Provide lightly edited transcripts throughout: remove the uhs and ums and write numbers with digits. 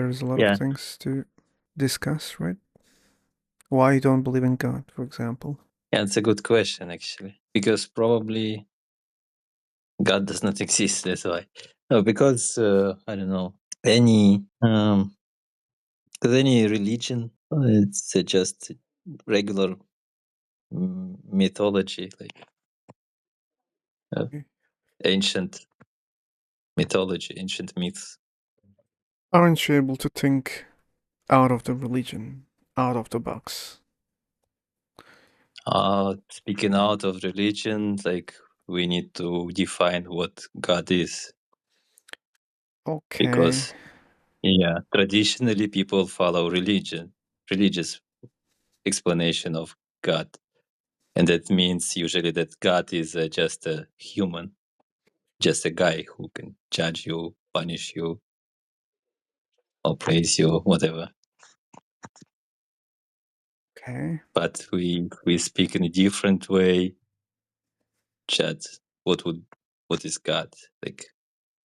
there's a lot of Yeah, things to discuss, right? Why you don't believe in God, for example. yeah, it's a good question actually, because probably God does not exist. That's why. No, because I don't know any because any religion, it's just regular mythology, like uh, ancient mythology, ancient myths. Aren't you able to think out of the religion, out of the box? Speaking out of religion, like we need to define what God is, Okay. because yeah, traditionally people follow religious explanation of God, and that means usually that God is just a human, just a guy who can judge you, punish you, or praise you, whatever. Okay. But we speak in a different way. Just what is God? Like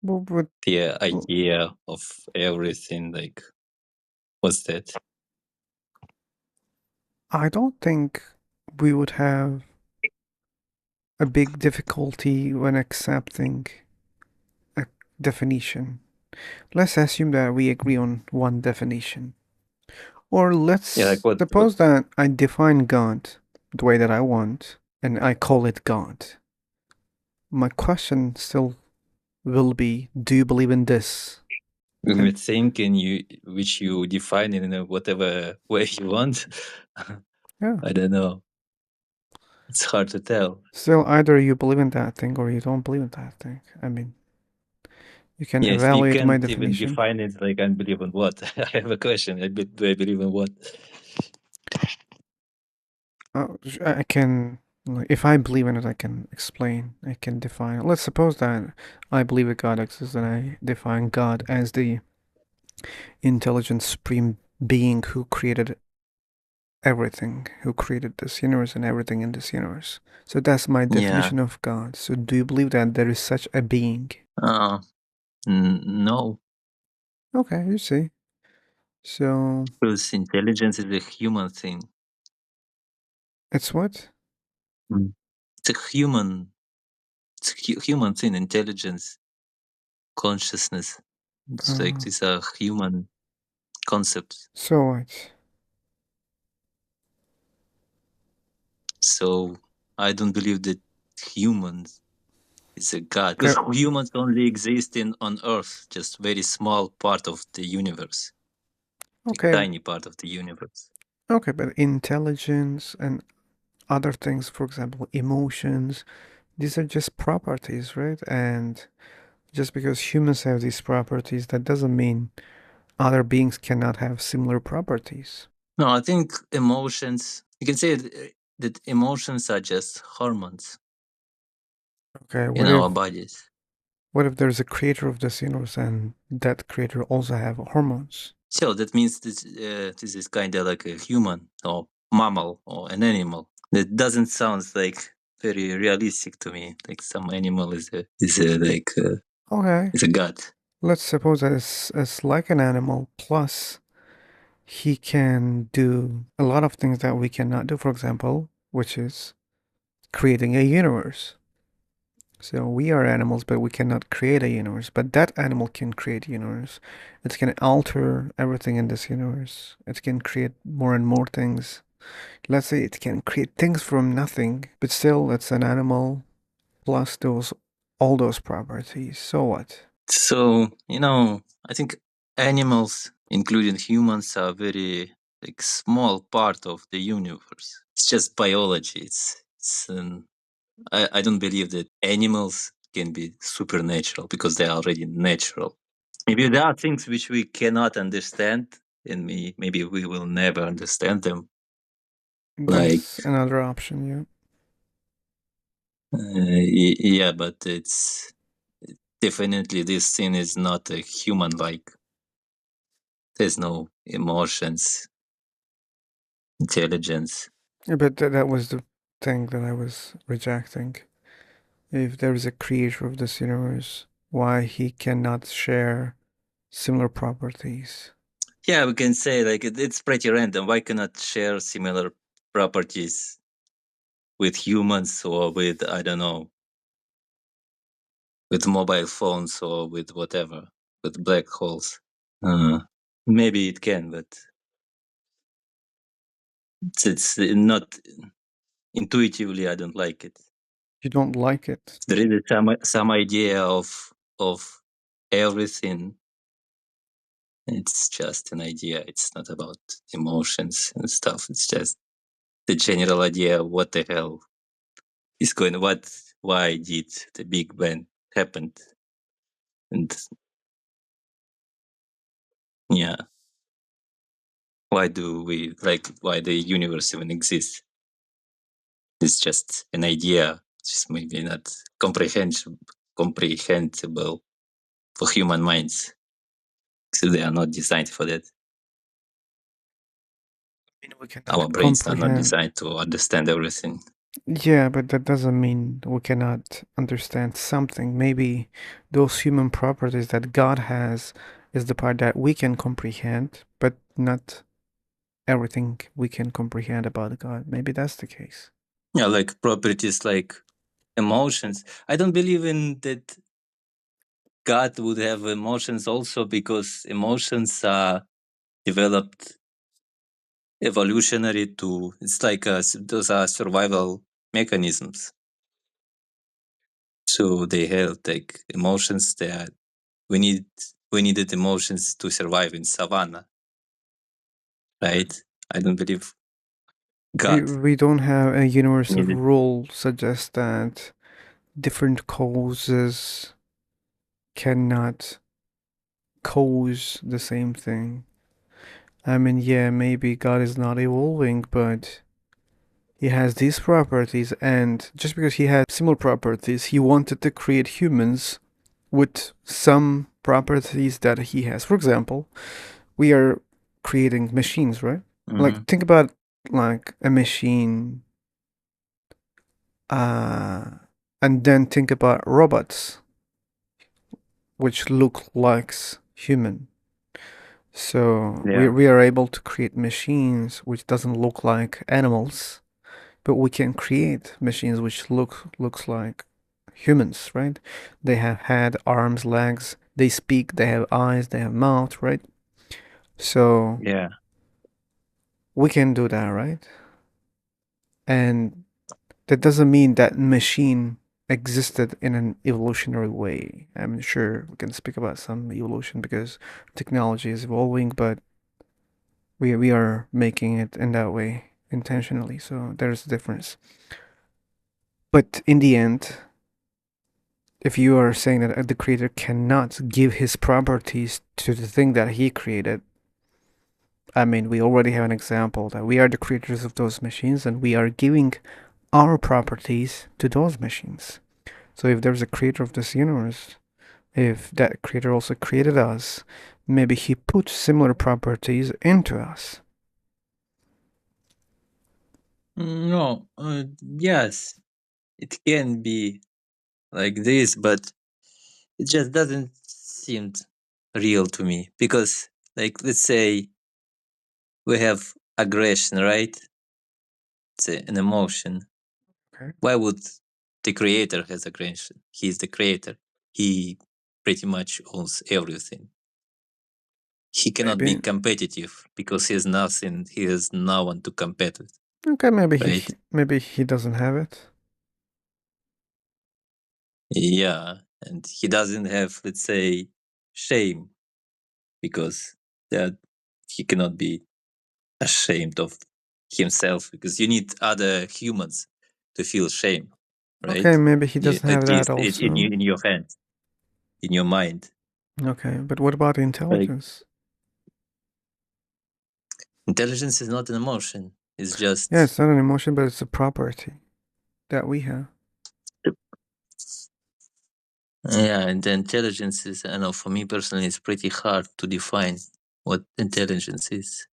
But the idea of everything. Like what's that? I don't think we would have a big difficulty when accepting a definition. Let's assume that we agree on one definition. Or Yeah, like let's what? suppose that I define God the way that I want and I call it God. My question still will be, do you believe in this? And With thinking you which you define in whatever way you want. yeah, I don't know. It's hard to tell. still either you believe in that thing or you don't believe in that thing. I mean, you can Yes, you evaluate my can't even definition. define it. Like I believe in what? I have a question. Do I believe in what? I can, like, if I believe in it, I can explain, I can define it. Let's suppose that I believe that God exists and I define God as the intelligent supreme being who created everything, who created this universe and everything in this universe. So that's my Yeah. definition of God. So do you believe that there is such a being? Uh, no, Okay, you see. So because intelligence is a human thing. it's what? Mm. It's a human. It's a human thing. Intelligence, consciousness. It's like Uh, these are human concepts. so what? So I don't believe that humans is a god, because Okay, humans only exist in on Earth, just very small part of the universe, like okay, tiny part of the universe. okay, but intelligence and other things, for example, emotions, these are just properties, right? And just because humans have these properties, that doesn't mean other beings cannot have similar properties. No, I think emotions. You can say that emotions are just hormones Okay, in our bodies. what if there's a creator of this universe and that creator also have hormones? So that means this is kind of like a human or mammal or an animal. That doesn't sound like very realistic to me. Like some animal Okay, is a god. let's suppose that it's like an animal, plus he can do a lot of things that we cannot do, for example, which is creating a universe. So we are animals, but we cannot create a universe. But that animal can create a universe. It can alter everything in this universe. It can create more and more things. Let's say it can create things from nothing, but still it's an animal plus those all those properties. So what? So, I think animals, including humans, are very like small part of the universe. It's just biology. I don't believe that animals can be supernatural because they are already natural. Maybe there are things which we cannot understand, and maybe we will never understand them. Like, That's another option, yeah. yeah, but it's definitely this thing is not a human-like. There's no emotions, intelligence. Yeah, but that was the thing that I was rejecting. If there is a creator of this universe, why he cannot share similar properties? Yeah, we can say like it's pretty random. Why cannot share similar properties with humans or with, I don't know, with mobile phones or with whatever, with black holes? Uh, Maybe it can, but it's not intuitively. I don't like it. You don't like it. There is some idea of everything. It's just an idea. It's not about emotions and stuff. It's just the general idea. What the hell is going? What? Why did the Big Bang happened? And yeah, why do we like? Why the universe even exists? It's just an idea. Just maybe not comprehensible for human minds. So they are not designed for that. I mean, we Our cannot brains are not comprehend. designed to understand everything. Yeah, but that doesn't mean we cannot understand something. Maybe those human properties that God has is the part that we can comprehend, but not everything we can comprehend about God. Maybe that's the case. Yeah, like properties like emotions. I don't believe in that God would have emotions also, because emotions are developed evolutionary to, it's like those are survival mechanisms. So they have like emotions. They are, we need we needed emotions to survive in savannah, right? I don't believe God We don't have a universal needed. rule suggests that different causes cannot cause the same thing. I mean, yeah, maybe God is not evolving, but he has these properties, and just because he had similar properties, he wanted to create humans with some properties that he has. For example, we are creating machines, right? Like, Mhm. think about like a machine, uh, and then think about robots, which look like human. So we Yeah, we are able to create machines which doesn't look like animals, but we can create machines which looks like humans, right? They have had arms, legs, they speak, they have eyes, they have mouth, right? So yeah. we can do that, right? And that doesn't mean that machine existed in an evolutionary way. I'm sure we can speak about some evolution because technology is evolving, but we are making it in that way intentionally. So there's a difference. But in the end, if you are saying that the creator cannot give his properties to the thing that he created, I mean, we already have an example that we are the creators of those machines and we are giving our properties to those machines. So if there's a creator of this universe, if that creator also created us, maybe he put similar properties into us. No, yes, it can be like this, but it just doesn't seem real to me, because, like, let's say we have aggression, right? It's an emotion. Okay. Why would the creator has aggression? He's the creator. He pretty much owns everything. He cannot be Maybe. competitive because he has nothing. He has no one to compete with, Okay, right? maybe he doesn't have it. Yeah, and he doesn't have, let's say, shame, because that he cannot be ashamed of himself, because you need other humans to feel shame, Okay, right? maybe he You, doesn't have at that least in also. in your hand, in your mind. Okay, but what about Like, intelligence? intelligence is not an emotion. It's Yeah, just, it's not an emotion, but it's a property that we have. yeah, and the intelligence is, I know, for me personally, it's pretty hard to define what intelligence is.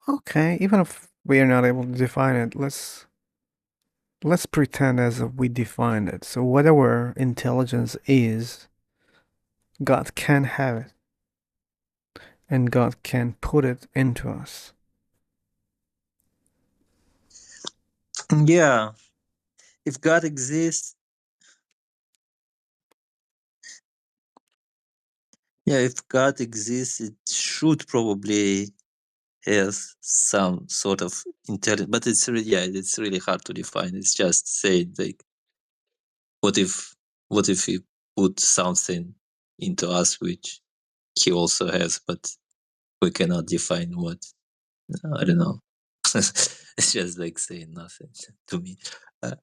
Okay, even if we are not able to define it, let's pretend as if we define it. So whatever intelligence is, God can have it. and God can put it into us. Yeah, if God exists, yeah, if God exists, it should probably has some sort of intelligence, but it's really hard to define. It's just saying like, what if, what if he put something into us which he also has, but we cannot define what? I don't know. It's just like saying nothing to me. Uh,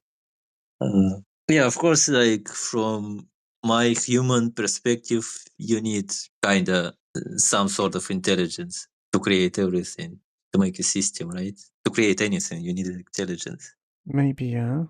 uh, yeah, of course, like from my human perspective, you need kind of some sort of intelligence to create everything, to make a system, right? To create anything, you need intelligence. Maybe, yeah.